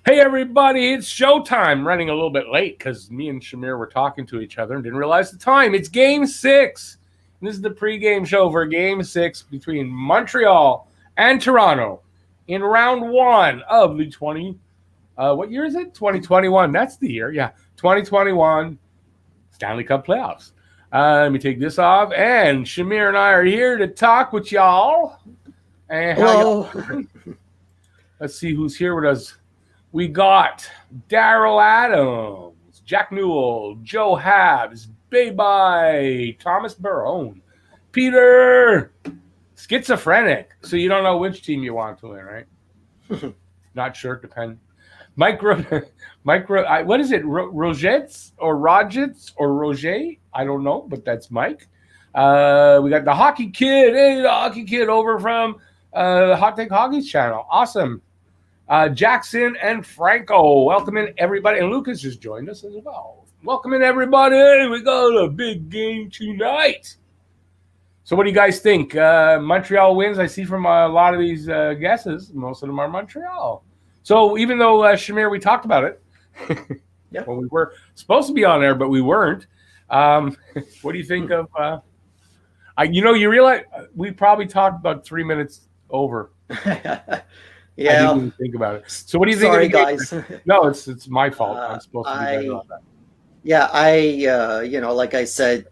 Hey everybody, it's showtime. Running a little bit late because me and Shamir were talking to each other and didn't realize the time. It's Game 6. And this is the pregame show for Game 6 between Montreal and Toronto in round 1 of the what year is it? 2021. That's the year. Yeah, 2021 Stanley Cup playoffs. Let me take this off. And Shamir and I are here to talk with y'all. And Hello. Let's see who's here with us. We got Daryl Adams, Jack Newell, Joe Habs, Bay Thomas Barone, Peter, schizophrenic. So you don't know which team you want to win, right? Not sure. Depend. What is it? Rogets or Rogets or Roger? I don't know, but that's Mike. We got the Hockey Kid. Hey, the Hockey Kid over from Hot Take Hockey's channel. Awesome. Jackson and Franco, welcoming everybody. And Lucas just joined us as well. Welcoming everybody. We got a big game tonight. So what do you guys think? Montreal wins. I see from a lot of these guesses, most of them are Montreal. So even though, Shamir, we talked about it Yep. when we were supposed to be on air, but we weren't. What do you think of you realize we probably talked about 3 minutes over. Yeah. I didn't even think about it. So what do you think? Sorry, guys. No, it's my fault. I'm supposed to be better on that. Yeah, like I said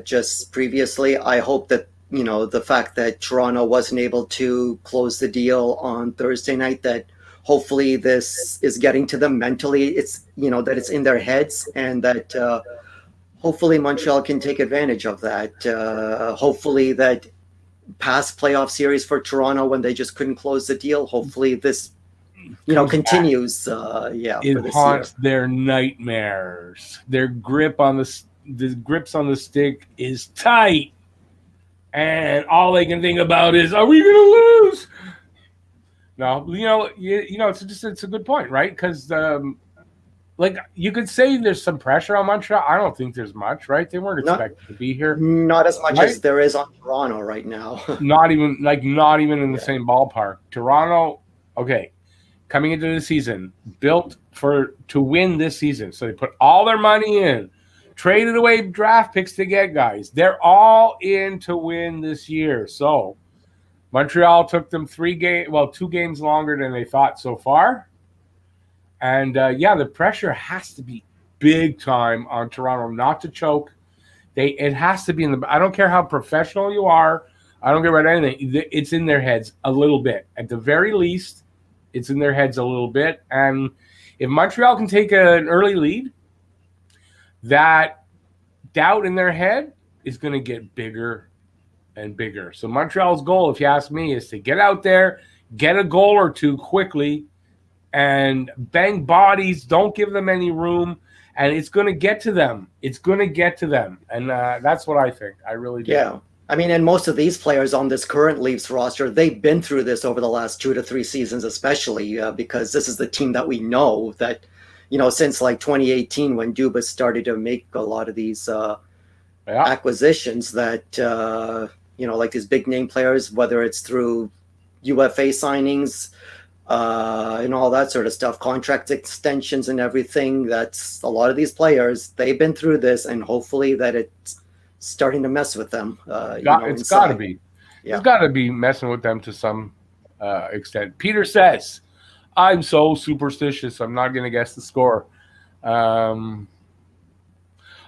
just previously, I hope that, the fact that Toronto wasn't able to close the deal on Thursday night, that hopefully this is getting to them mentally. It's, that it's in their heads, and that hopefully Montreal can take advantage of that. Hopefully that past playoff series for Toronto when they just couldn't close the deal. Hopefully this, continues. It haunts their nightmares. Their grip on the grips on the stick is tight, and all they can think about is, are we going to lose? No, it's a good point, right? Because you could say there's some pressure on Montreal. I don't think there's much, right? They weren't expected to be here. Not as much as there is on Toronto right now. not even in the same ballpark. Toronto, okay, coming into the season, built to win this season. So they put all their money in, traded away draft picks to get guys. They're all in to win this year. So Montreal took them 2 games longer than they thought so far. And, the pressure has to be big time on Toronto not to choke. It has to be I don't care how professional you are. I don't care about anything. It's in their heads a little bit. At the very least, it's in their heads a little bit. And if Montreal can take an early lead, that doubt in their head is going to get bigger and bigger. So Montreal's goal, if you ask me, is to get out there, get a goal or two quickly, and bang bodies, don't give them any room, and it's going to get to them. And that's what I think. I really do. Yeah. I mean, and most of these players on this current Leafs roster, they've been through this over the last 2 to 3 seasons, especially because this is the team that we know that, since like 2018 when Dubas started to make a lot of these acquisitions that, like these big name players, whether it's through UFA signings, and all that sort of stuff, contract extensions and everything. That's a lot of these players. They've been through this, and hopefully that it's starting to mess with them. It's got to be. Yeah. It's got to be messing with them to some extent. Peter says, "I'm so superstitious. I'm not going to guess the score."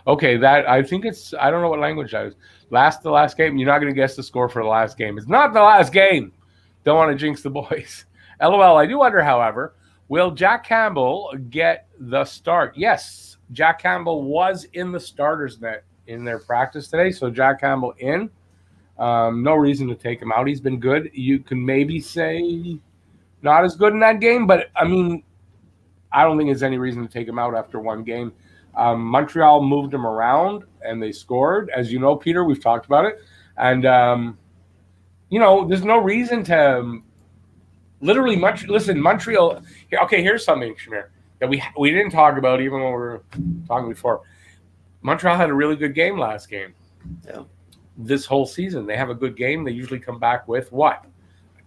Okay, that I think it's. I don't know what language that is. The last game. You're not going to guess the score for the last game. It's not the last game. Don't want to jinx the boys. LOL, I do wonder, however, will Jack Campbell get the start? Yes, Jack Campbell was in the starters net in their practice today, so Jack Campbell in. No reason to take him out. He's been good. You can maybe say not as good in that game, but, I mean, I don't think there's any reason to take him out after one game. Montreal moved him around, and they scored. As you know, Peter, we've talked about it. And, there's no reason to literally Montreal. Okay, here's something, Shamir, that we didn't talk about even when we were talking before. Montreal had a really good game last game. Yeah. This whole season, they have a good game. They usually come back with what?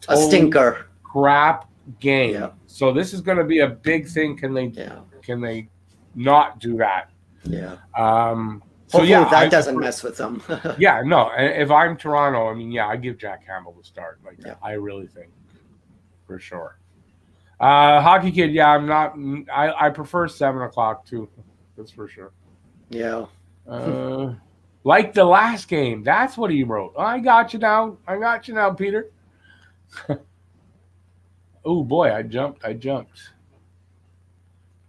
A stinker. Crap game. Yeah. So this is going to be a big thing. Can they not do that? Yeah. So Hopefully that doesn't mess with them. Yeah, no. If I'm Toronto, I mean, yeah, I give Jack Campbell the start. Like, I really think, for sure. Hockey Kid, yeah, I'm not. I prefer 7:00 too. That's for sure. Yeah. Like the last game. That's what he wrote. I got you now. Peter. Oh boy, I jumped.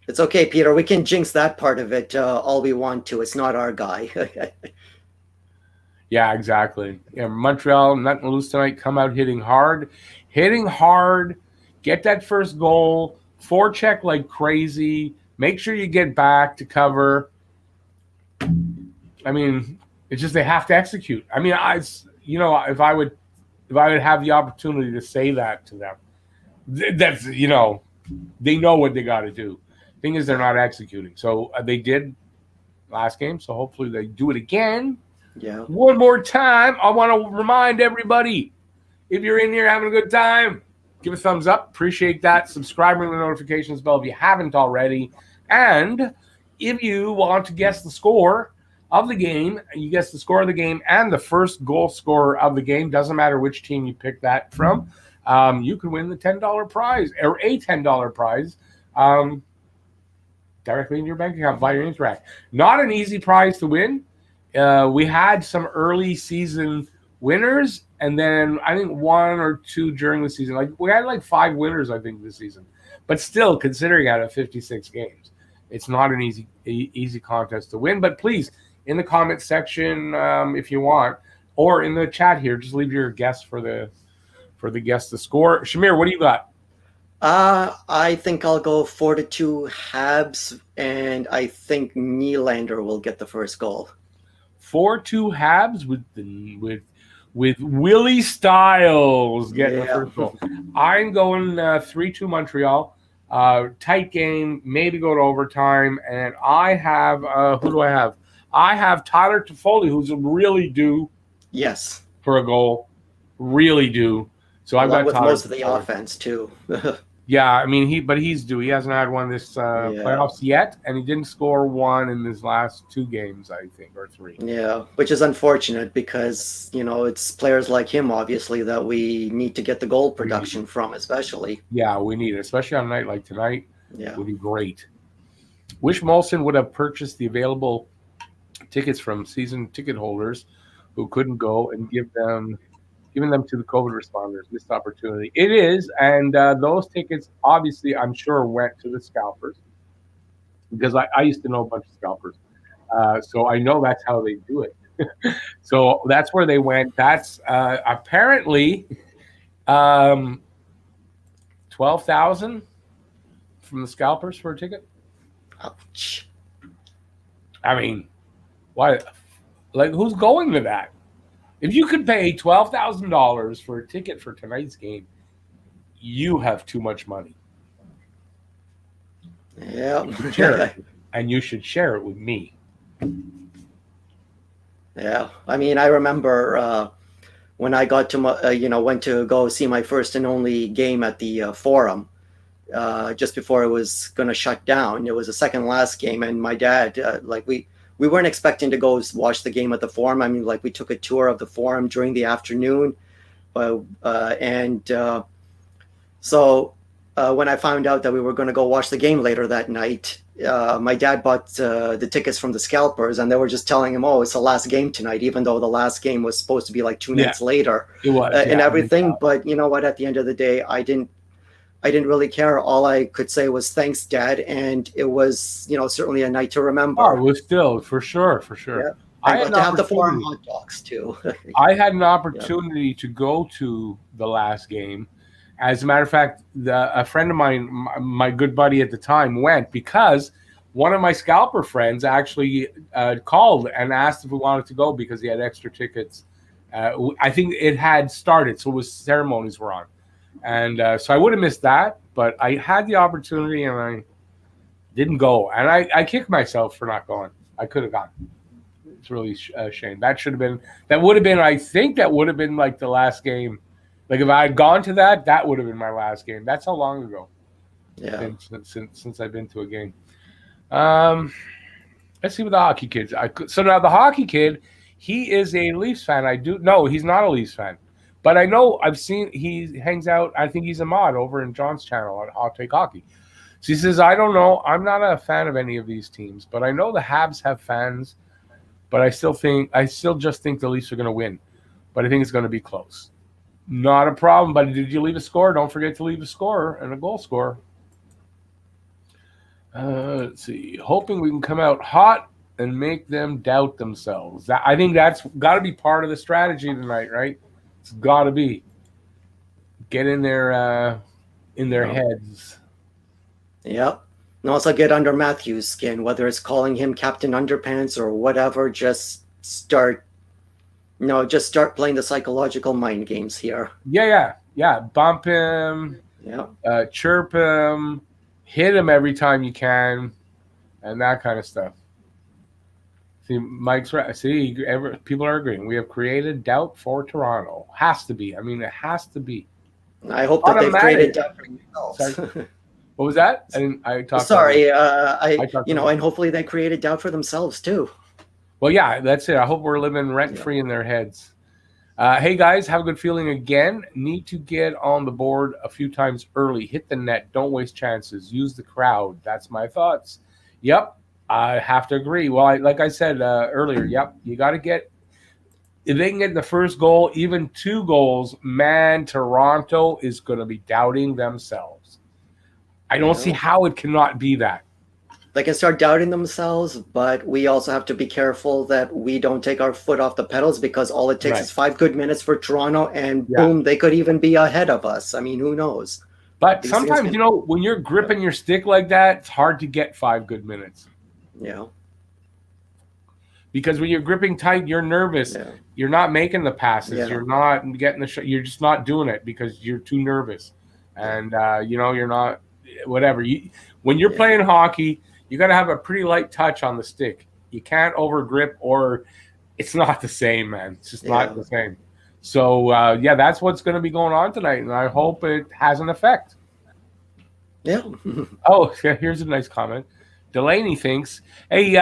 It's okay, Peter. We can jinx that part of it all we want to. It's not our guy. Yeah, exactly. Yeah, Montreal, nothing to lose tonight. Come out hitting hard. Get that first goal. Forecheck like crazy. Make sure you get back to cover. I mean, it's just they have to execute. I mean, if I would have the opportunity to say that to them, that's they know what they got to do. Thing is, they're not executing. So they did last game. So hopefully they do it again. Yeah. One more time. I want to remind everybody, if you're in here having a good time, give a thumbs up. Appreciate that. Subscribe ring the notifications bell if you haven't already. And if you want to guess the score of the game, you guess the score of the game and the first goal scorer of the game. Doesn't matter which team you pick that from. You can win the $10 prize or a $10 prize. Directly in your bank account via your Interact. Not an easy prize to win. We had some early season winners, and then I think 1 or 2 during the season. Like we had 5 winners, I think, this season. But still, considering out of 56 games, it's not an easy contest to win. But please, in the comment section, if you want, or in the chat here, just leave your guess for the guess the score. Shamir, what do you got? I think I'll go 4-2 Habs, and I think Nylander will get the first goal. 4-2 Habs with Willie Styles getting the first goal. I'm going 3-2 Montreal. Tight game, maybe go to overtime, and I have who do I have? I have Tyler Toffoli, who's really due. Yes. For a goal, really due. So I've got with Tyler most of the offense too. Yeah, I mean he's due. He hasn't had one this playoffs yet, and he didn't score one in his last 2 games, I think, or 3. Yeah, which is unfortunate because it's players like him, obviously, that we need to get the goal production from, especially. Yeah, we need it, especially on a night like tonight. Yeah, would be great. Wish Molson would have purchased the available tickets from season ticket holders who couldn't go and giving them to the COVID responders. Missed opportunity. It is, and those tickets, obviously, I'm sure went to the scalpers because I used to know a bunch of scalpers, so I know that's how they do it. So that's where they went. That's apparently $12,000 from the scalpers for a ticket. Ouch. I mean, why? Like, who's going to that? If you could pay $12,000 for a ticket for tonight's game, you have too much money. Yeah. And you should share it with me. Yeah. I mean, I remember when I got to, went to go see my first and only game at the Forum just before it was going to shut down. It was the second last game, and my dad, we weren't expecting to go watch the game at the Forum. I mean, we took a tour of the Forum during the afternoon. So when I found out that we were going to go watch the game later that night, my dad bought the tickets from the scalpers, and they were just telling him, oh, it's the last game tonight, even though the last game was supposed to be 2 minutes later. It was, and everything. But you know what? At the end of the day, I didn't really care. All I could say was thanks, Dad, and it was, certainly a night to remember. Oh, it was still for sure. Yeah. I had to have the Forum hot dogs too. I had an opportunity to go to the last game. As a matter of fact, a friend of mine, my good buddy at the time, went because one of my scalper friends actually called and asked if we wanted to go because he had extra tickets. I think it had started, so ceremonies were on. And so I would have missed that, but I had the opportunity and I didn't go. And I kicked myself for not going. I could have gone. It's really a shame. I think that would have been the last game Like if I had gone to that, that would have been my last game. That's how long ago. Yeah. Since I've been to a game. Let's see with the hockey kids. So now the hockey kid, he is a Leafs fan. No, he's not a Leafs fan, but I know I've seen he hangs out. I think he's a mod over in John's channel on Hot Take Hockey. So he says, I don't know. I'm not a fan of any of these teams, but I know the Habs have fans. But I still just think the Leafs are going to win. But I think it's going to be close. Not a problem. But did you leave a score? Don't forget to leave a score and a goal score. Let's see. Hoping we can come out hot and make them doubt themselves. I think that's got to be part of the strategy tonight, right? It's got to be. Get in their heads. Yep. And also get under Matthews' skin, whether it's calling him Captain Underpants or whatever. Just start playing the psychological mind games here. Yeah. Bump him. Yeah. Chirp him. Hit him every time you can, and that kind of stuff. See, Mike's right. See, people are agreeing. We have created doubt for Toronto. Has to be. I mean, it has to be. I hope that they've created doubt for themselves. What was that? Sorry, and hopefully they created doubt for themselves too. Well, yeah, that's it. I hope we're living rent-free in their heads. Hey, guys, have a good feeling again. Need to get on the board a few times early. Hit the net. Don't waste chances. Use the crowd. That's my thoughts. Yep, I have to agree. Well, like I said earlier, yep, you got to get – if they can get the first goal, even 2 goals, man, Toronto is going to be doubting themselves. I don't see how it cannot be that. They can start doubting themselves, but we also have to be careful that we don't take our foot off the pedals, because all it takes is 5 good minutes for Toronto, and boom, they could even be ahead of us. I mean, who knows? But sometimes, when you're gripping your stick like that, it's hard to get 5 good minutes. Yeah. Because when you're gripping tight, you're nervous. Yeah. You're not making the passes. Yeah. You're not getting the shot. You're just not doing it because you're too nervous. And, you're not – whatever. When you're playing hockey, you got to have a pretty light touch on the stick. You can't over grip, or it's not the same, man. It's just not the same. So, that's what's going to be going on tonight, and I hope it has an effect. Yeah. Oh, here's a nice comment. Delaney thinks, hey,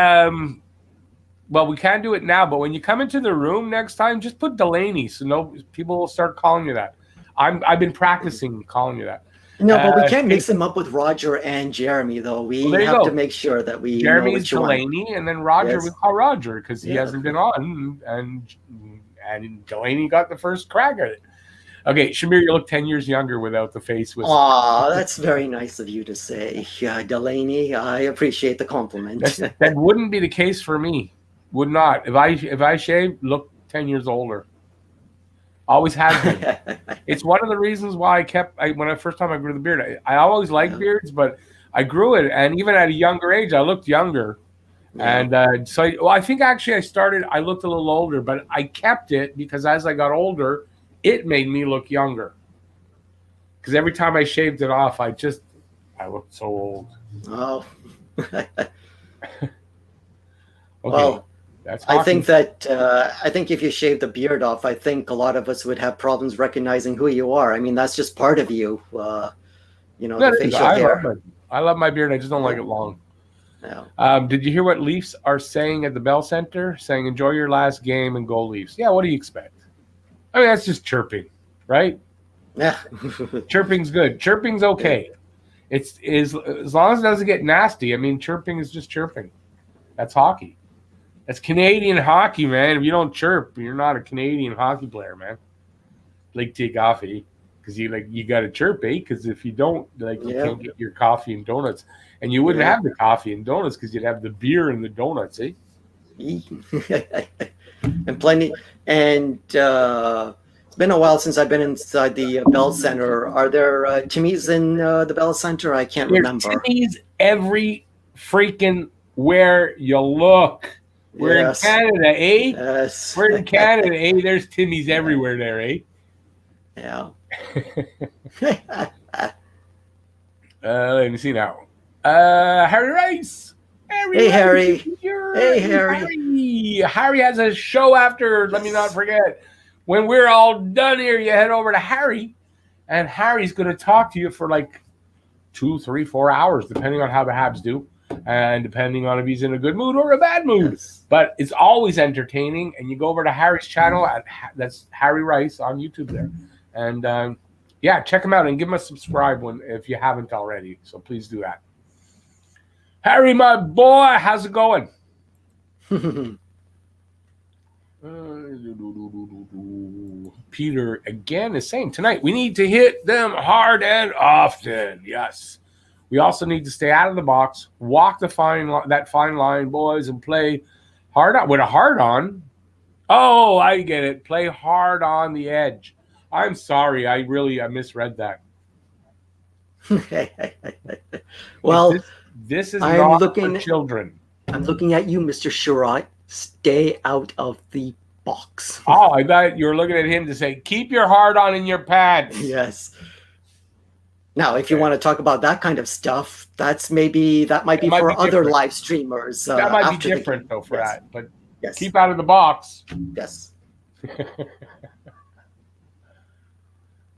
well, we can't do it now, but when you come into the room next time, just put Delaney so people will start calling you that. I've been practicing calling you that. No, but we can't mix them up with Roger and Jeremy, though. We have to make sure that we Jeremy's Delaney, and then Roger, we call Roger because he hasn't been on, and Delaney got the first crack at it. Okay, Shamir, you look 10 years younger without the face. Aw, that's very nice of you to say. Delaney, I appreciate the compliment. That wouldn't be the case for me. Would not. If I shaved, look 10 years older. Always has been. It's one of the reasons why first time I grew the beard. I always liked beards, but I grew it, and even at a younger age, I looked younger. Yeah. And I think actually I looked a little older, but I kept it because as I got older, it made me look younger. Because every time I shaved it off, I looked so old. Oh. Okay. Well, I think if you shave the beard off, I think a lot of us would have problems recognizing who you are. I mean, that's just part of you. The facial hair. I love my beard. I just don't like it long. Yeah. Did you hear what Leafs are saying at the Bell Center? Saying, enjoy your last game and go Leafs. Yeah, what do you expect? I mean, that's just chirping, right? Yeah. Chirping's good. Chirping's okay. Yeah. It's as long as it doesn't get nasty. I mean, chirping is just chirping. That's hockey. That's Canadian hockey, man. If you don't chirp, you're not a Canadian hockey player, man. Like tea coffee, because you got to chirp, eh? Because if you don't, you can't get your coffee and donuts, and you wouldn't have the coffee and donuts because you'd have the beer and the donuts, eh? And plenty. And it's been a while since I've been inside the Bell Center. Are there Timmy's in the Bell Center? I can't remember. Timmy's every freaking where you look. We're in Canada, eh? Yes. We're in Canada, eh? There's Timmy's everywhere there, eh? Yeah. Let me see now. Harry Rice. Hey, Harry. Hey, Harry. Harry has a show after, let me not forget, when we're all done here, you head over to Harry, and Harry's going to talk to you for like 2, 3, 4 hours, depending on how the Habs do, and depending on if he's in a good mood or a bad mood. Yes. But it's always entertaining, and you go over to Harry's channel, that's Harry Rice on YouTube there. And yeah, check him out and give him a subscribe if you haven't already. So please do that. Harry, my boy, how's it going? Peter again is saying tonight we need to hit them hard and often. Yes. We also need to stay out of the box, walk that fine line, boys, and play hard on with a hard on. Oh, I get it. Play hard on the edge. I'm sorry. I misread that. Well, this is not for children. I'm looking at you, Mr. Sherrod. Stay out of the box. Oh, I thought you were looking at him to say, keep your hard on in your pants. Yes. Now, if you want to talk about that kind of stuff, that might be for other live streamers. That might be different, though, for that. But yes. Keep out of the box. Yes.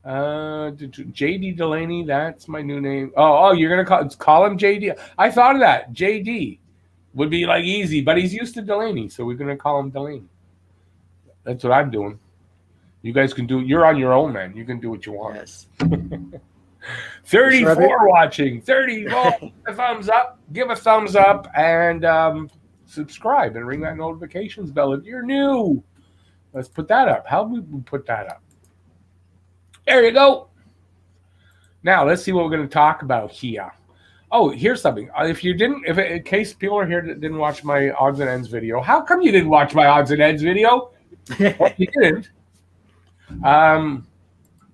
JD Delaney, that's my new name. Oh, you're gonna call him JD. I thought of that. JD would be like easy, but he's used to Delaney, so we're gonna call him Delaney. That's what I'm doing. You guys can do. You're on your own, man. You can do what you want. Yes. 34 watching. 34. Thumbs up. Give a thumbs up and subscribe and ring that notifications bell if you're new. Let's put that up. How do we put that up? There you go. Now let's see what we're going to talk about here. Oh, here's something. In case people are here that didn't watch my odds and ends video, how come you didn't watch my odds and ends video? Well, you didn't.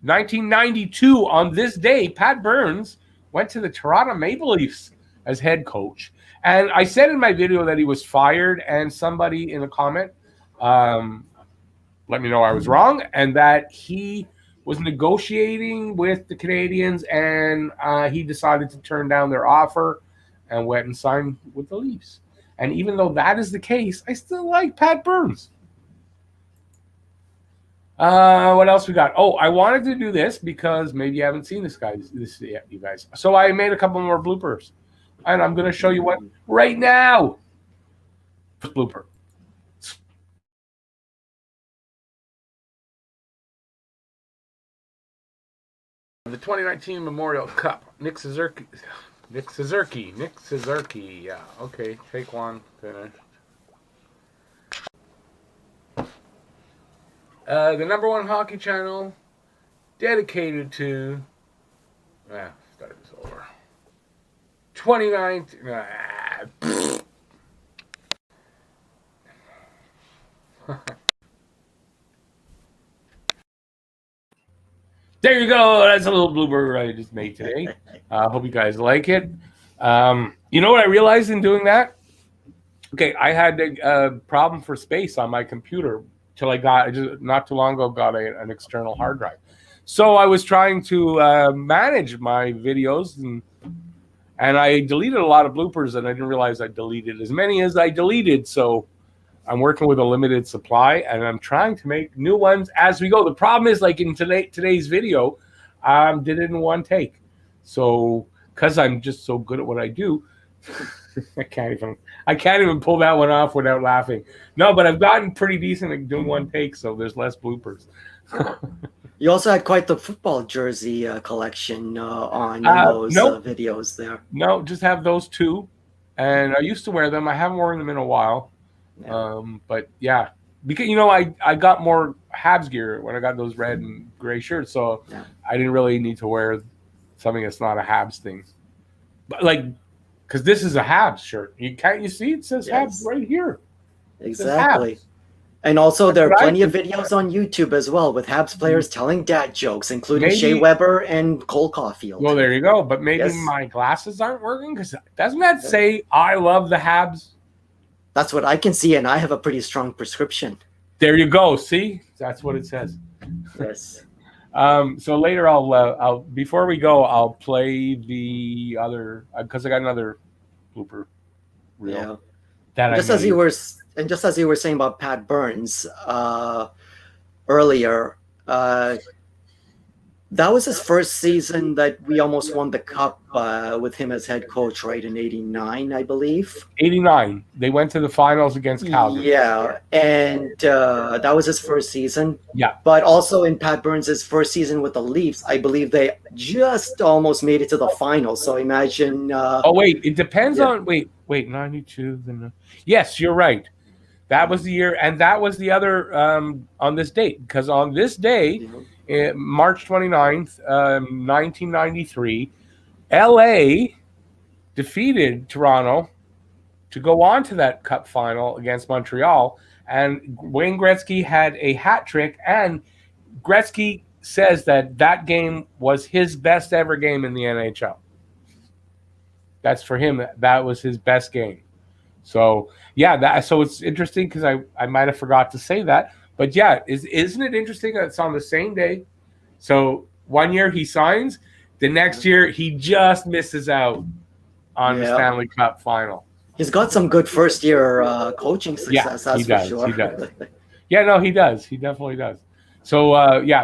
1992, on this day, Pat Burns went to the Toronto Maple Leafs as head coach. And I said in my video that he was fired, and somebody in a comment let me know I was wrong, and that he was negotiating with the Canadiens, and he decided to turn down their offer and went and signed with the Leafs. And even though that is the case, I still like Pat Burns. What else we got? Oh, I wanted to do this because maybe you haven't seen this yet, you guys. So I made a couple more bloopers, and I'm going to show you one right now. Blooper. The 2019 Memorial Cup. Nick Suzuki. Yeah. Okay. Take one. Finish. The #1 hockey channel dedicated to. Start this over. 2019. There you go. That's a little blooper I just made today. Hope you guys like it. You know what I realized in doing that? Okay, I had a problem for space on my computer till I just not too long ago got an external hard drive. So I was trying to manage my videos and I deleted a lot of bloopers, and I didn't realize I deleted as many as I deleted. So I'm working with a limited supply, and I'm trying to make new ones as we go. The problem is, like in today's video, did it in one take. So because I'm just so good at what I do, I can't even pull that one off without laughing. No, but I've gotten pretty decent at doing one take, so there's less bloopers. You also had quite the football jersey collection on those videos there. No, just have those two, and I used to wear them. I haven't worn them in a while. Yeah. But yeah, because I got more Habs gear when I got those red and gray shirts, so yeah. I didn't really need to wear something that's not a Habs thing. But because this is a Habs shirt, you see it says yes. Habs right here. Exactly. And also there are plenty of videos on YouTube as well with Habs players telling dad jokes, including Shea Weber and Cole Caulfield. Well, there you go. But maybe my glasses aren't working, because doesn't that say I love the Habs? That's what I can see, and I have a pretty strong prescription. There you go. See, that's what it says. Yes. So later, I'll before we go, I'll play the other, because I got another blooper reel. Yeah. Just as you were saying about Pat Burns, earlier. That was his first season that we almost won the cup with him as head coach, right, in '89, I believe. 89. They went to the finals against Calgary. Yeah, and that was his first season. Yeah. But also in Pat Burns' first season with the Leafs, I believe they just almost made it to the finals. So imagine. Oh, wait. It depends on. Wait, 92. Yes, you're right. That was the year. And that was the other on this date. Because on this day, March 29th, 1993, LA defeated Toronto to go on to that cup final against Montreal. And Wayne Gretzky had a hat trick. And Gretzky says that game was his best ever game in the NHL. That's for him. That was his best game. So, yeah, so it's interesting because I might have forgot to say that. But, yeah, isn't it interesting that it's on the same day? So, 1 year he signs. The next year he just misses out on the Stanley Cup final. He's got some good first-year coaching success, that's for sure. He does. Yeah, no, he does. He definitely does. So,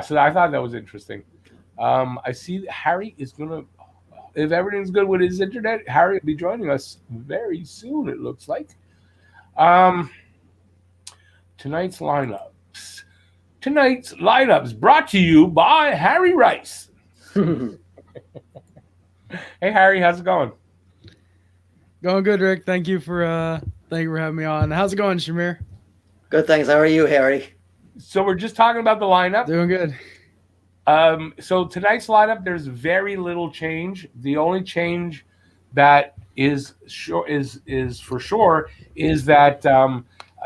so I thought that was interesting. I see that Harry is going to, if everything's good with his internet, Harry will be joining us very soon, it looks like. Tonight's lineups brought to you by Harry Rice. Hey, Harry, how's it going? Going good, Rick. Thank you for having me on. How's it going, Shamir? Good, thanks. How are you, Harry? So we're just talking about the lineup. Doing good. So tonight's lineup, there's very little change. The only change that is for sure is that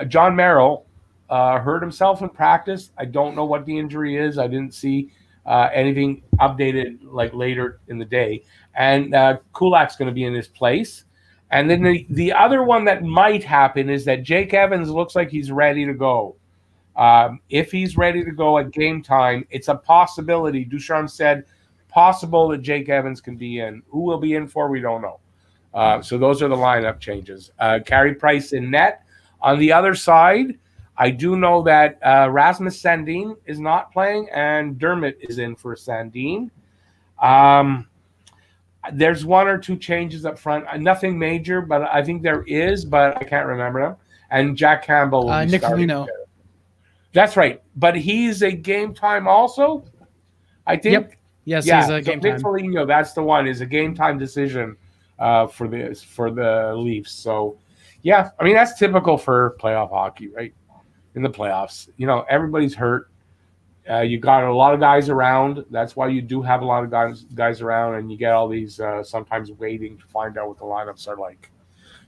John Merrill hurt himself in practice. I don't know what the injury is. I didn't see anything updated like later in the day. And Kulak's going to be in his place. And then the other one that might happen is that Jake Evans looks like he's ready to go. If he's ready to go at game time, it's a possibility. Ducharme said possible that Jake Evans can be in. Who will be in for, we don't know. So those are the lineup changes. Carey Price in net. On the other side, I do know that Rasmus Sandin is not playing and Dermott is in for Sandin. There's one or two changes up front. Nothing major, but I think there is, but I can't remember them. And Jack Campbell will be Nick starting. Foligno. That's right. But he's a game time also, I think. Yep. Yes, he's a game time. Nick Foligno, that's the one, is a game time decision for the Leafs. So, yeah, I mean, that's typical for playoff hockey, right? In the playoffs. You know, everybody's hurt. You got a lot of guys around. That's why you do have a lot of guys around, and you get all these sometimes waiting to find out what the lineups are like.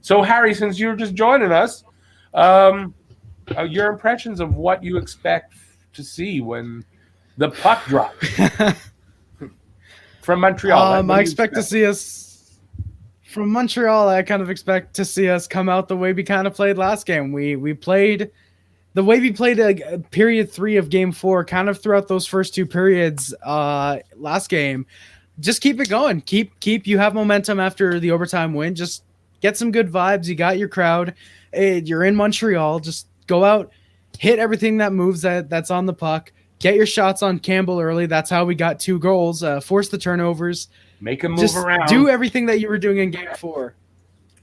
So, Harry, since you're just joining us, your impressions of what you expect to see when the puck drops from Montreal. I expect to see us from Montreal. I kind of expect to see us come out the way we kind of played last game. We played the way we played period 3 of game 4, kind of throughout those first 2 periods last game. Just keep it going. Keep you have momentum after the overtime win. Just get some good vibes. You got your crowd. You're in Montreal. Just go out, hit everything that moves that's on the puck. Get your shots on Campbell early. That's how we got 2 goals. Force the turnovers. Make him move around. Do everything that you were doing in game 4.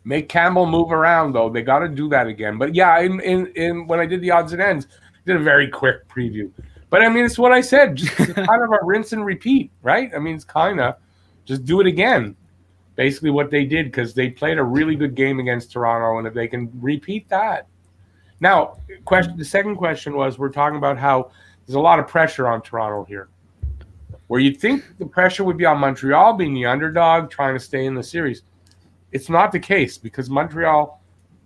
Make Campbell move around, though. They got to do that again. But yeah, in when I did the odds and ends, I did a very quick preview. But I mean, it's what I said. Just kind of a rinse and repeat, right? I mean, it's kind of just do it again. Basically, what they did, because they played a really good game against Toronto, and if they can repeat that. Now, the second question was, we're talking about how there's a lot of pressure on Toronto here. Where you'd think the pressure would be on Montreal being the underdog, trying to stay in the series. It's not the case, because Montreal,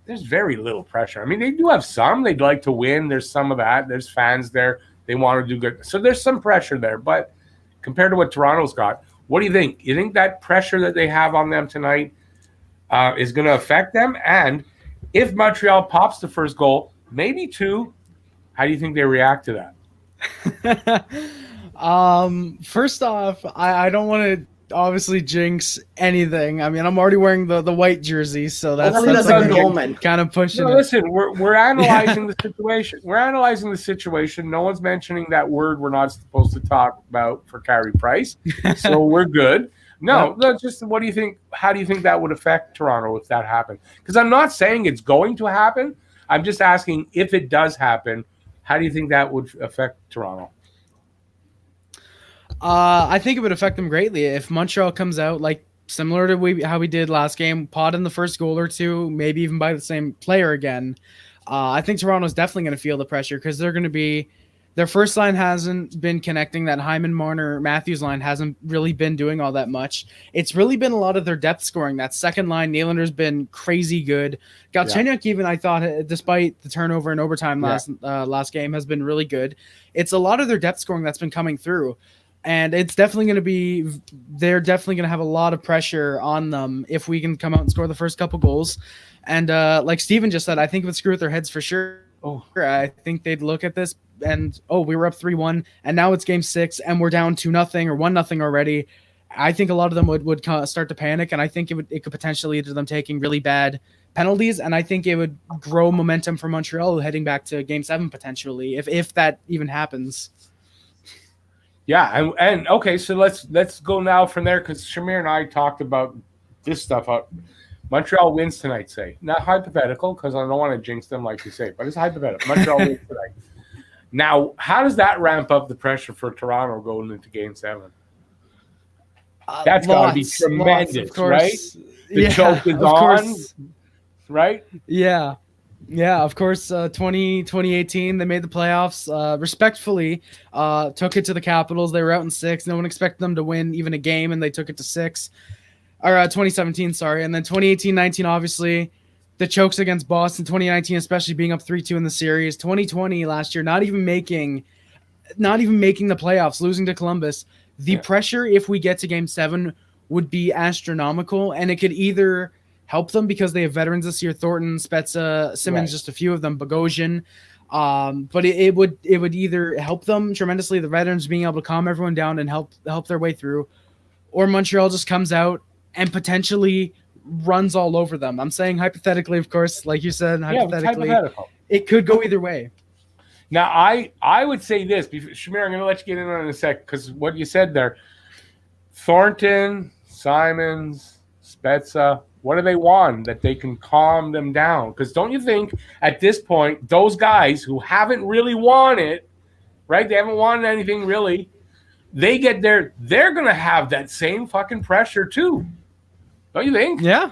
there's very little pressure. I mean, they do have some. They'd like to win. There's some of that. There's fans there. They want to do good. So there's some pressure there. But compared to what Toronto's got, what do you think? You think that pressure that they have on them tonight is going to affect them? And if Montreal pops the first goal, maybe 2, how do you think they react to that? First off, I don't want to obviously jinx anything. I mean, I'm already wearing the white jersey, so Hopefully that's that's a good like omen. kind of pushing No, it. listen, we're analyzing the situation. We're analyzing the situation. No one's mentioning that word we're not supposed to talk about for Carey Price, so we're good. No, just what do you think? How do you think that would affect Toronto if that happened? Because I'm not saying it's going to happen. I'm just asking if it does happen, how do you think that would affect Toronto? I think it would affect them greatly if Montreal comes out like similar to how we did last game, pot in the first goal or two, maybe even by the same player again. I think Toronto's definitely going to feel the pressure because they're going to be their first line hasn't been connecting. That Hyman, Marner, Matthews line hasn't really been doing all that much. It's really been a lot of their depth scoring. That second line, Nylander's been crazy good. Galchenyuk, even I thought, despite the turnover in overtime last game, has been really good. It's a lot of their depth scoring that's been coming through. And it's definitely going to be, they're definitely going to have a lot of pressure on them if we can come out and score the first couple goals. And like Steven just said, I think it would screw with their heads for sure. I think they'd look at this and, we were up 3-1 and now it's game 6 and we're down 2-0 or 1-0 already. I think a lot of them would start to panic, and I think it could potentially lead to them taking really bad penalties. And I think it would grow momentum for Montreal heading back to game 7 potentially, if that even happens. Yeah, and okay, so let's go now from there because Shamir and I talked about this stuff. Montreal wins tonight, say. Not hypothetical because I don't want to jinx them like you say, but it's hypothetical. Montreal wins tonight. Now, how does that ramp up the pressure for Toronto going into Game 7? That's got to be tremendous, right? The choke is on, right? Yeah. Yeah, of course, 2018, they made the playoffs, respectfully, took it to the Capitals. They were out in 6. No one expected them to win even a game, and they took it to 6. Or 2017, sorry. And then 2018-19, obviously, the chokes against Boston. 2019, especially being up 3-2 in the series. 2020, last year, not even making the playoffs, losing to Columbus. The pressure, if we get to Game 7, would be astronomical, and it could either help them because they have veterans this year, Thornton, Spezza, Simmons, just a few of them, Bogosian. But it would either help them tremendously, the veterans being able to calm everyone down and help their way through, or Montreal just comes out and potentially runs all over them. I'm saying hypothetically, of course, like you said, hypothetically, it could go either way. Now, I would say this, Shamir, I'm going to let you get in on it in a sec, because what you said there, Thornton, Simons, Spezza, what do they want that they can calm them down? Because don't you think at this point, those guys who haven't really won it, right? They haven't won anything really. They get there. They're going to have that same fucking pressure too. Don't you think? Yeah.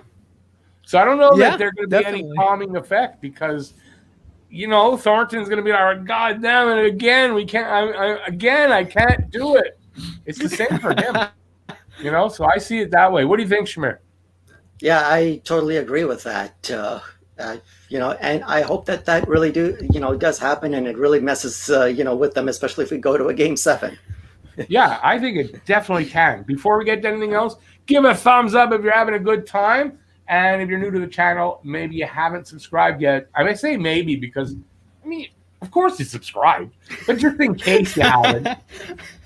So I don't know that there's going to be any calming effect because, Thornton's going to be like, God damn it, again, we can't, I can't do it. It's the same for him. So I see it that way. What do you think, Shamir? Yeah, I totally agree with that. And I hope that really does happen, and it really messes, with them, especially if we go to a Game 7. Yeah, I think it definitely can. Before we get to anything else, give a thumbs up if you're having a good time. And if you're new to the channel, maybe you haven't subscribed yet. I say maybe because, of course you subscribe. But just in case you haven't,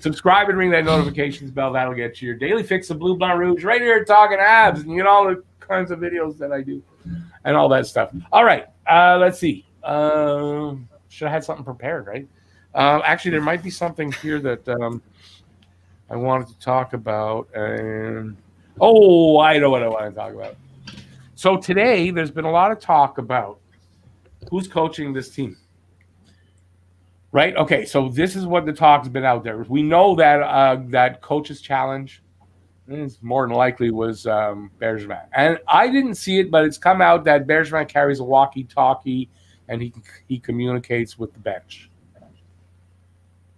subscribe and ring that notifications bell. That'll get you your daily fix of Blue Blanc Rouge right here at Talking Habs. And you get all the kinds of videos that I do and all that stuff. All right, let's see. Should have had something prepared, right? Actually, there might be something here that I wanted to talk about. And I know what I want to talk about. So today, there's been a lot of talk about who's coaching this team. Right? Okay, so this is what the talk's been out there. We know that that coach's challenge more than likely was Bergevin. And I didn't see it, but it's come out that Bergevin carries a walkie-talkie and he communicates with the bench.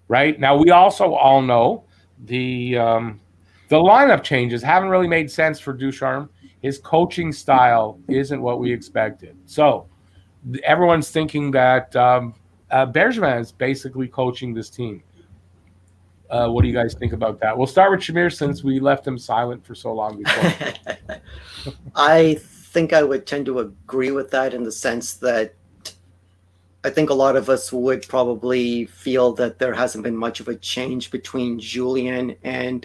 Right? Now, we also all know the lineup changes haven't really made sense for Ducharme. His coaching style isn't what we expected. So everyone's thinking that Bergevin is basically coaching this team. What do you guys think about that? We'll start with Shamir since we left him silent for so long before. I think I would tend to agree with that in the sense that I think a lot of us would probably feel that there hasn't been much of a change between Julien and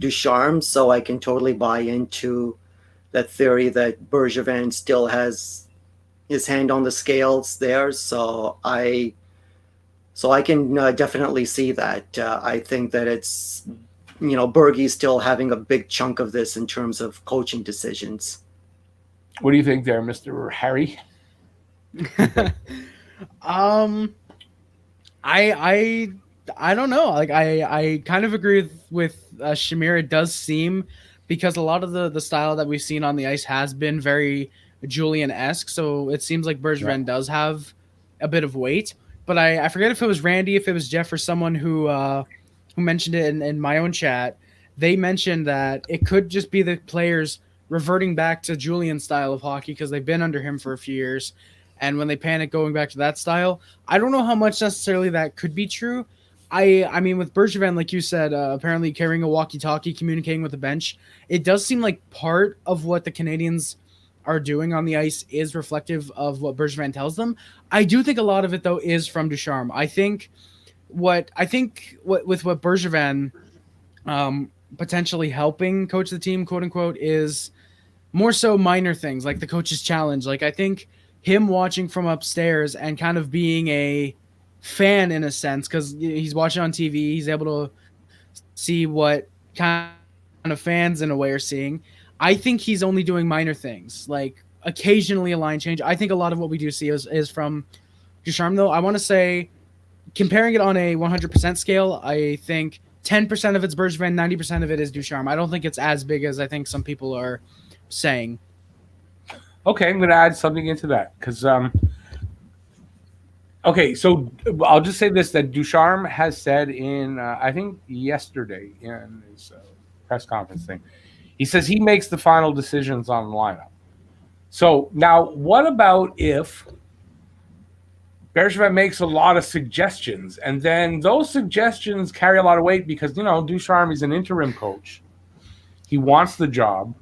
Ducharme, so I can totally buy into that theory that Bergevin still has his hand on the scales there. So I can definitely see that. I think that it's, Bergie's still having a big chunk of this in terms of coaching decisions. What do you think there, Mr. Harry? I don't know. Like I kind of agree with Shamir. It does seem, because a lot of the style that we've seen on the ice has been very Julian-esque. So it seems like Bergevin does have a bit of weight. But I forget if it was Randy, if it was Jeff, or someone who mentioned it in my own chat. They mentioned that it could just be the players reverting back to Julian's style of hockey because they've been under him for a few years. And when they panic going back to that style, I don't know how much necessarily that could be true. I mean, with Bergevin, like you said, apparently carrying a walkie-talkie, communicating with the bench, it does seem like part of what the Canadiens are doing on the ice is reflective of what Bergevin tells them. I do think a lot of it, though, is from Ducharme. I think what Bergevin potentially helping coach the team, quote unquote, is more so minor things like the coach's challenge. Like, I think him watching from upstairs and kind of being a fan in a sense, because he's watching on TV, he's able to see what kind of fans in a way are seeing. I think he's only doing minor things, like occasionally a line change. I think a lot of what we do see is from Ducharme, though. I want to say, comparing it on a 100% scale, I think 10% of it's Bergevin, 90% of it is Ducharme. I don't think it's as big as I think some people are saying. Okay, I'm going to add something into that because, okay, so I'll just say this, that Ducharme has said in, I think yesterday in his press conference thing, he says he makes the final decisions on the lineup. So now what about if Bergevin makes a lot of suggestions and then those suggestions carry a lot of weight because, Ducharme is an interim coach. He wants the job.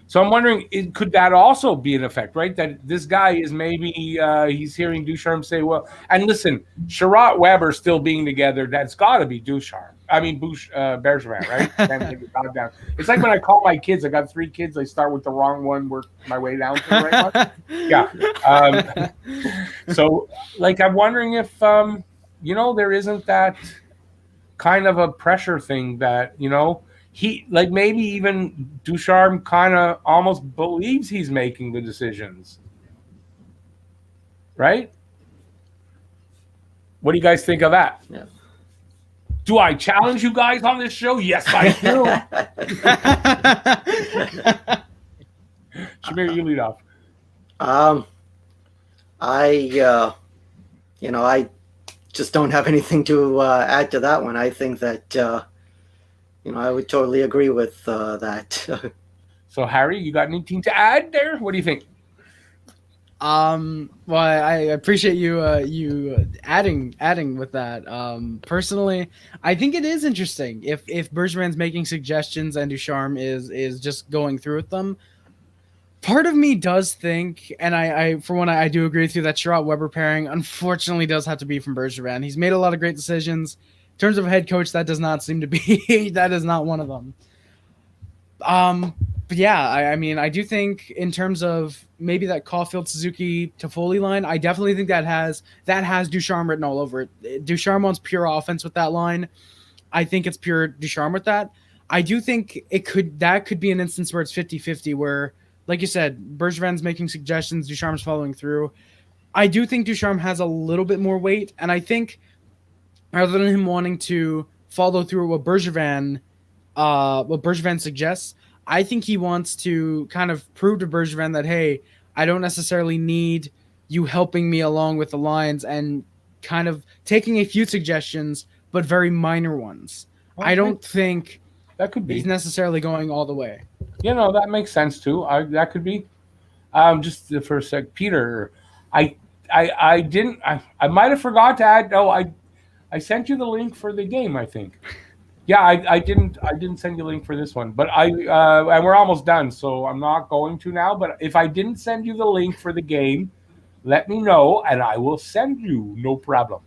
So I'm wondering, could that also be an effect, right? That this guy is maybe he's hearing Ducharme say, well, and listen, Sherratt Weber still being together, that's got to be Ducharme. I mean, Bergevin, right? It's like when I call my kids, I got 3 kids, I start with the wrong one, work my way down to the right one. Yeah. So, like, I'm wondering if, there isn't that kind of a pressure thing that, he, like, maybe even Ducharme kind of almost believes he's making the decisions. Right? What do you guys think of that? Yeah. Do I challenge you guys on this show? Yes, I do. Shamir, you lead off. I just don't have anything to add to that one. I think that, I would totally agree with that. So, Harry, you got anything to add there? What do you think? Well, I appreciate you adding with that. Personally, I think it is interesting if Bergevin's making suggestions and Ducharme is just going through with them. Part of me does think, and I for one, I do agree with you that Sherratt Weber pairing unfortunately does have to be from Bergevin. He's made a lot of great decisions. In terms of head coach, that does not seem to be that is not one of them. But yeah, I mean, I do think in terms of maybe that Caulfield, Suzuki, Toffoli line, I definitely think that has Ducharme written all over it. Ducharme wants pure offense with that line. I think it's pure Ducharme with that. I do think that could be an instance where it's 50-50 where, like you said, Bergevin's making suggestions, Ducharme's following through. I do think Ducharme has a little bit more weight, and I think rather than him wanting to follow through what Bergevin suggests, I think he wants to kind of prove to Bergevin that, hey, I don't necessarily need you helping me along with the lines and kind of taking a few suggestions, but very minor ones. Okay. I don't think that could be he's necessarily going all the way. That makes sense too. That could be. Just for a sec, Peter, I might have forgot to add. No, I sent you the link for the game, I think. Yeah, I didn't send you a link for this one, but and we're almost done, so I'm not going to now. But if I didn't send you the link for the game, let me know, and I will send you. No problem.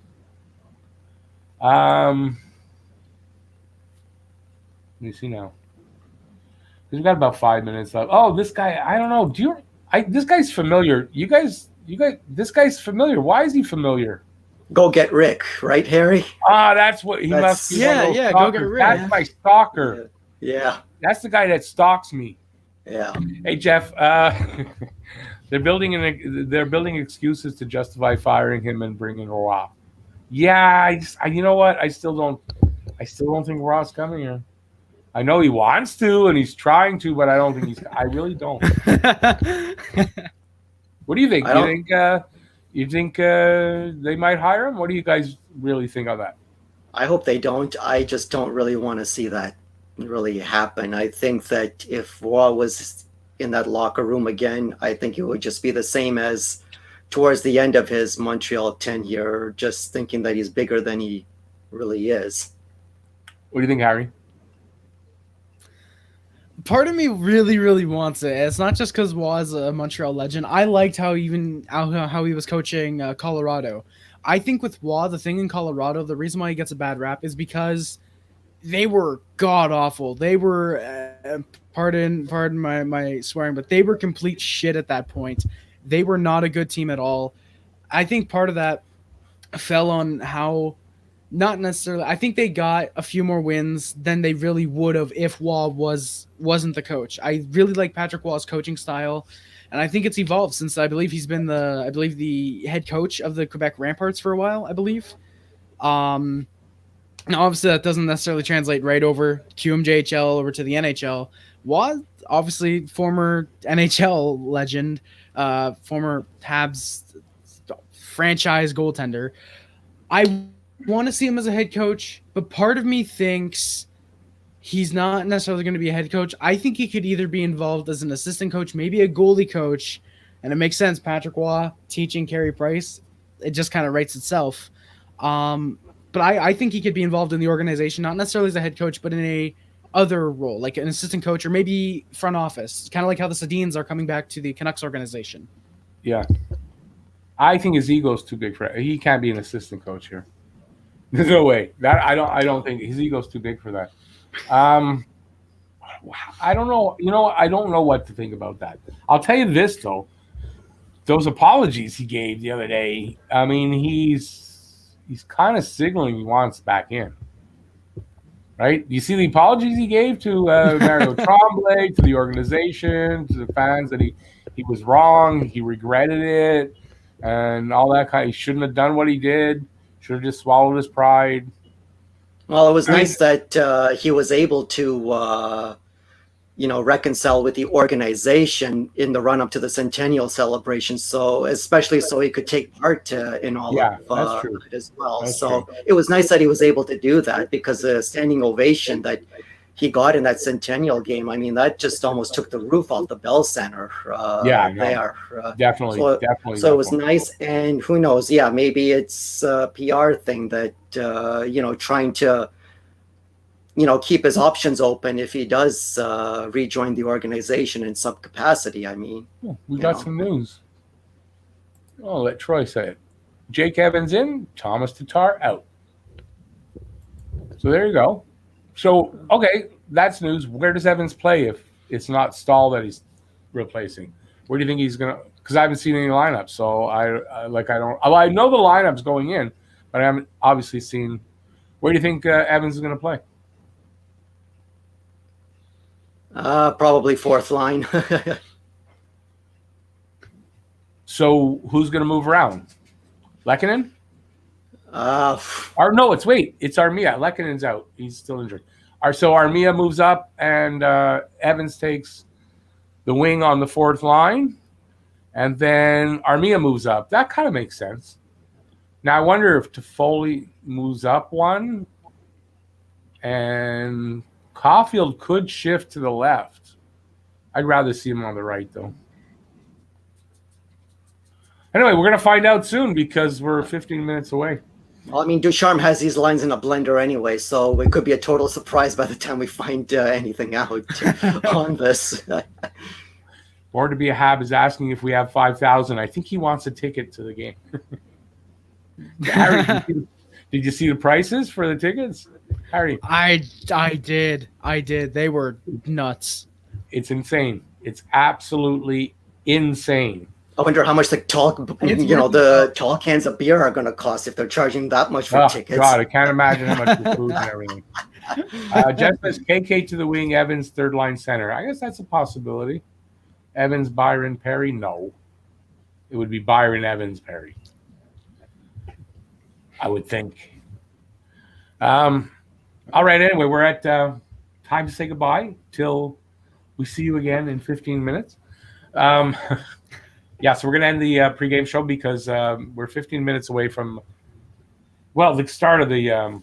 Let me see now. We've got about 5 minutes left. Oh, this guy, I don't know. This guy's familiar. You guys, this guy's familiar. Why is he familiar? Go get Rick, right, Harry? That's what he must be. Yeah, go get Rick. That's my stalker. Yeah. That's the guy that stalks me. Yeah. Hey, Jeff, they're building excuses to justify firing him and bringing Roy. Yeah, you know what? I still don't think Roy's coming here. I know he wants to and he's trying to, but I don't think I really don't. What do you think? You think they might hire him? What do you guys really think of that? I hope they don't. I just don't really want to see that really happen. I think that if Roy was in that locker room again, I think it would just be the same as towards the end of his Montreal tenure, just thinking that he's bigger than he really is. What do you think, Harry? Part of me really, really wants it. It's not just because Wa's a Montreal legend. I liked how he was coaching Colorado. I think with Wa, the thing in Colorado, the reason why he gets a bad rap is because they were god awful. They were, pardon my swearing, but they were complete shit at that point. They were not a good team at all. I think part of that fell on how. Not necessarily. I think they got a few more wins than they really would have if Waugh wasn't the coach. I really like Patrick Waugh's coaching style, and I think it's evolved since I believe he's been the head coach of the Quebec Ramparts for a while. I believe. Now, obviously, that doesn't necessarily translate right over QMJHL over to the NHL. Waugh, obviously, former NHL legend, former Habs franchise goaltender. I want to see him as a head coach, but part of me thinks he's not necessarily going to be a head coach. I think he could either be involved as an assistant coach, maybe a goalie coach, and it makes sense. Patrick Waugh teaching Carey Price, it just kind of writes itself. But I think he could be involved in the organization, not necessarily as a head coach, but in a other role, like an assistant coach or maybe front office, kind of like how the Sedins are coming back to the Canucks organization. Yeah. I think his ego's too big for it. He can't be an assistant coach here. There's no way. That I don't think his ego's too big for that. I don't know. I don't know what to think about that. I'll tell you this though. Those apologies he gave the other day, I mean, he's kind of signaling he wants back in. Right? You see the apologies he gave to Mario Tremblay, to the organization, to the fans that he was wrong, he regretted it, and all that kind. He shouldn't have done what he did. Should have just swallowed his pride. Well, it was nice that he was able to, reconcile with the organization in the run-up to the Centennial celebration. So, especially so he could take part in all of it as well. That's so true. It was nice that he was able to do that because the standing ovation that he got in that Centennial game, I mean, that just almost took the roof off the Bell Center. There. Definitely. So it was nice. And who knows? Yeah, maybe it's a PR thing that, trying to, keep his options open if he does rejoin the organization in some capacity. I mean, we got some news. Oh, let Troy say it. Jake Evans in, Thomas Tatar out. So there you go. So, okay, that's news. Where does Evans play if it's not Stahl that he's replacing? Where do you think he's going to – because I haven't seen any lineups, so I know the lineup's going in, but I haven't obviously seen – where do you think Evans is going to play? Probably fourth line. So who's going to move around? Lehkonen? It's Armia. Lekkonen's out. He's still injured. So Armia moves up, and Evans takes the wing on the fourth line, and then Armia moves up. That kind of makes sense. Now I wonder if Toffoli moves up one, and Caulfield could shift to the left. I'd rather see him on the right, though. Anyway, we're going to find out soon because we're 15 minutes away. Well, I mean, Ducharme has these lines in a blender anyway, so it could be a total surprise by the time we find anything out on this. Born to be a Hab is asking if we have 5,000. I think he wants a ticket to the game. Harry, did you see the prices for the tickets? Harry? I did. They were nuts. It's insane. It's absolutely insane. I wonder how much the tall cans of beer are going to cost if they're charging that much for tickets. God, I can't imagine how much the food and everything. Jeff says KK to the wing, Evans third line center. I guess that's a possibility. Evans, Byron, Perry. No, it would be Byron, Evans, Perry. I would think. All right. Anyway, we're at time to say goodbye till we see you again in 15 minutes. Yeah, so we're going to end the pregame show because we're 15 minutes away from, the start of the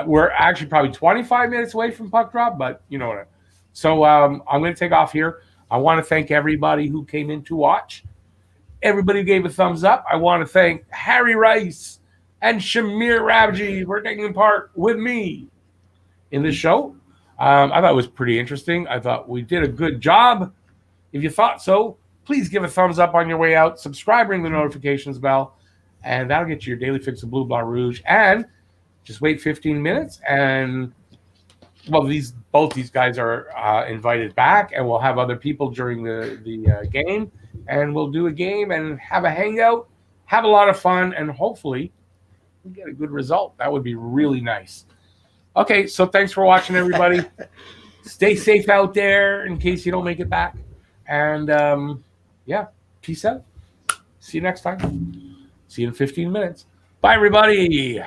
we're actually probably 25 minutes away from puck drop, but you know what. So I'm going to take off here. I want to thank everybody who came in to watch, everybody who gave a thumbs up. I want to thank Harry Rice and Shamir Rabji for taking part with me in this show. I thought it was pretty interesting. I thought we did a good job. If you thought so, please give a thumbs up on your way out. Subscribe, ring the notifications bell, and that'll get you your daily fix of Blue, Blanc, Rouge. And just wait 15 minutes, and both these guys are invited back, and we'll have other people during the game, and we'll do a game and have a hangout, have a lot of fun, and hopefully we get a good result. That would be really nice. Okay, so thanks for watching, everybody. Stay safe out there in case you don't make it back. And, peace out. See you next time. See you in 15 minutes. Bye, everybody.